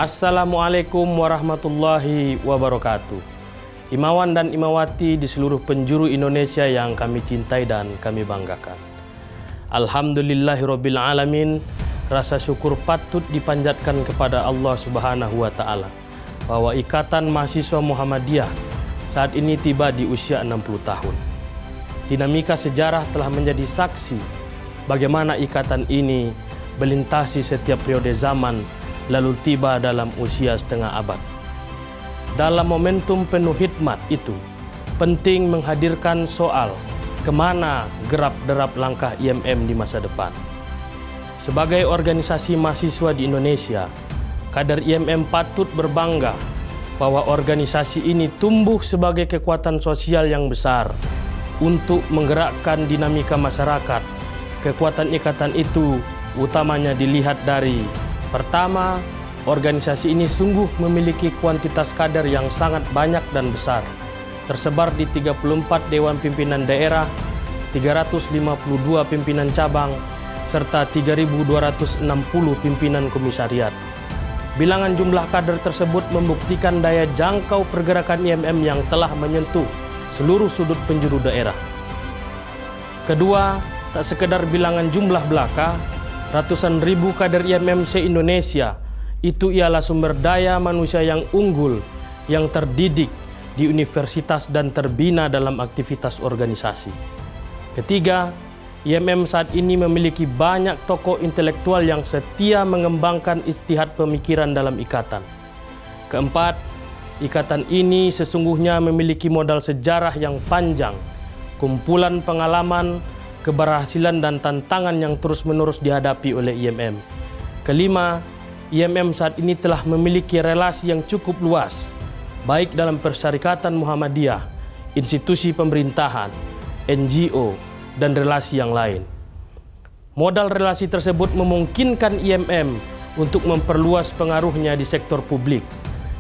Assalamualaikum warahmatullahi wabarakatuh. Imawan dan imawati di seluruh penjuru Indonesia yang kami cintai dan kami banggakan. Alhamdulillahirabbil alamin. Rasa syukur patut dipanjatkan kepada Allah Subhanahu wa taala bahwa Ikatan Mahasiswa Muhammadiyah saat ini tiba di usia 60 tahun. Dinamika sejarah telah menjadi saksi bagaimana ikatan ini melintasi setiap periode zaman lalu tiba dalam usia setengah abad. Dalam momentum penuh hikmat itu, penting menghadirkan soal kemana gerap-derap langkah IMM di masa depan. Sebagai organisasi mahasiswa di Indonesia, kader IMM patut berbangga bahwa organisasi ini tumbuh sebagai kekuatan sosial yang besar untuk menggerakkan dinamika masyarakat. Kekuatan ikatan itu utamanya dilihat dari: pertama, organisasi ini sungguh memiliki kuantitas kader yang sangat banyak dan besar, tersebar di 34 Dewan Pimpinan Daerah, 352 pimpinan cabang, serta 3.260 pimpinan komisariat. Bilangan jumlah kader tersebut membuktikan daya jangkau pergerakan IMM yang telah menyentuh seluruh sudut penjuru daerah. Kedua, tak sekedar bilangan jumlah belaka, ratusan ribu kader IMM se-Indonesia itu ialah sumber daya manusia yang unggul, yang terdidik di universitas dan terbina dalam aktivitas organisasi. Ketiga, IMM saat ini memiliki banyak tokoh intelektual yang setia mengembangkan ijtihad pemikiran dalam ikatan. Keempat, ikatan ini sesungguhnya memiliki modal sejarah yang panjang, kumpulan pengalaman, keberhasilan dan tantangan yang terus-menerus dihadapi oleh IMM. Kelima, IMM saat ini telah memiliki relasi yang cukup luas, baik dalam Persyarikatan Muhammadiyah, institusi pemerintahan, NGO, dan relasi yang lain. Modal relasi tersebut memungkinkan IMM untuk memperluas pengaruhnya di sektor publik.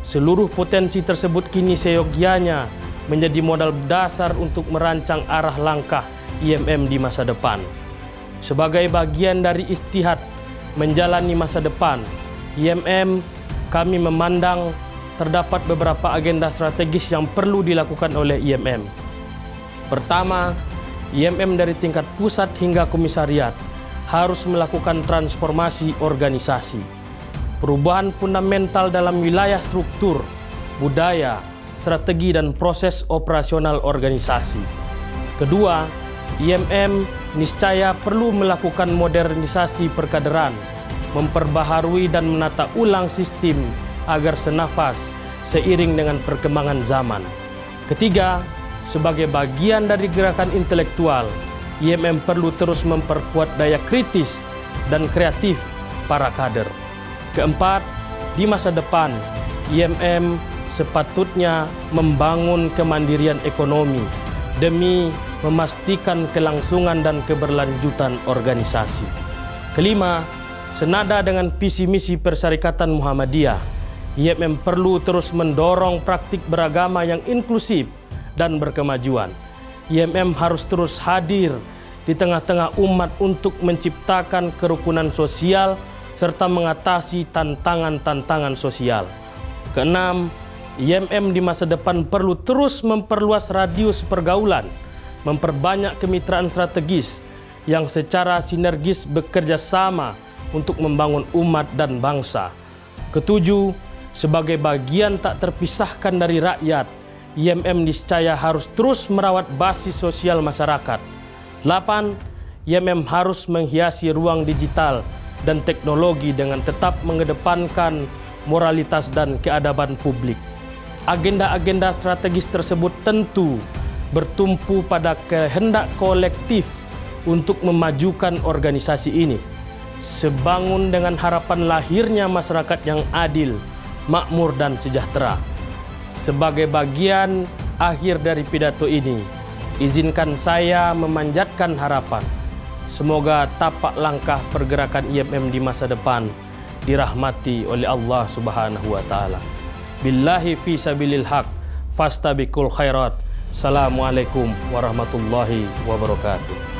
Seluruh potensi tersebut kini seyogianya menjadi modal dasar untuk merancang arah langkah IMM di masa depan. Sebagai bagian dari ijtihad menjalani masa depan, IMM kami memandang terdapat beberapa agenda strategis yang perlu dilakukan oleh IMM. Pertama, IMM dari tingkat pusat hingga komisariat harus melakukan transformasi organisasi, perubahan fundamental dalam wilayah struktur, budaya, strategi dan proses operasional organisasi. Kedua, IMM niscaya perlu melakukan modernisasi perkaderan, memperbaharui dan menata ulang sistem agar senafas seiring dengan perkembangan zaman. Ketiga, sebagai bagian dari gerakan intelektual, IMM perlu terus memperkuat daya kritis dan kreatif para kader. Keempat, di masa depan, IMM sepatutnya membangun kemandirian ekonomi demi memastikan kelangsungan dan keberlanjutan organisasi. Kelima, senada dengan visi misi Persyarikatan Muhammadiyah, IMM perlu terus mendorong praktik beragama yang inklusif dan berkemajuan. IMM harus terus hadir di tengah-tengah umat untuk menciptakan kerukunan sosial serta mengatasi tantangan-tantangan sosial. Keenam, IMM di masa depan perlu terus memperluas radius pergaulan, memperbanyak kemitraan strategis yang secara sinergis bekerja sama untuk membangun umat dan bangsa. Ketujuh, sebagai bagian tak terpisahkan dari rakyat, IMM niscaya harus terus merawat basis sosial masyarakat. 8. IMM harus menghiasi ruang digital dan teknologi dengan tetap mengedepankan moralitas dan keadaban publik. Agenda-agenda strategis tersebut tentu bertumpu pada kehendak kolektif untuk memajukan organisasi ini, sebangun dengan harapan lahirnya masyarakat yang adil, makmur dan sejahtera. Sebagai bagian akhir dari pidato ini, izinkan saya memanjatkan harapan. Semoga tapak langkah pergerakan IMM di masa depan dirahmati oleh Allah Subhanahu wa taala. Billahi fi sabilil haq, fastabiqul khairat. Assalamualaikum warahmatullahi wabarakatuh.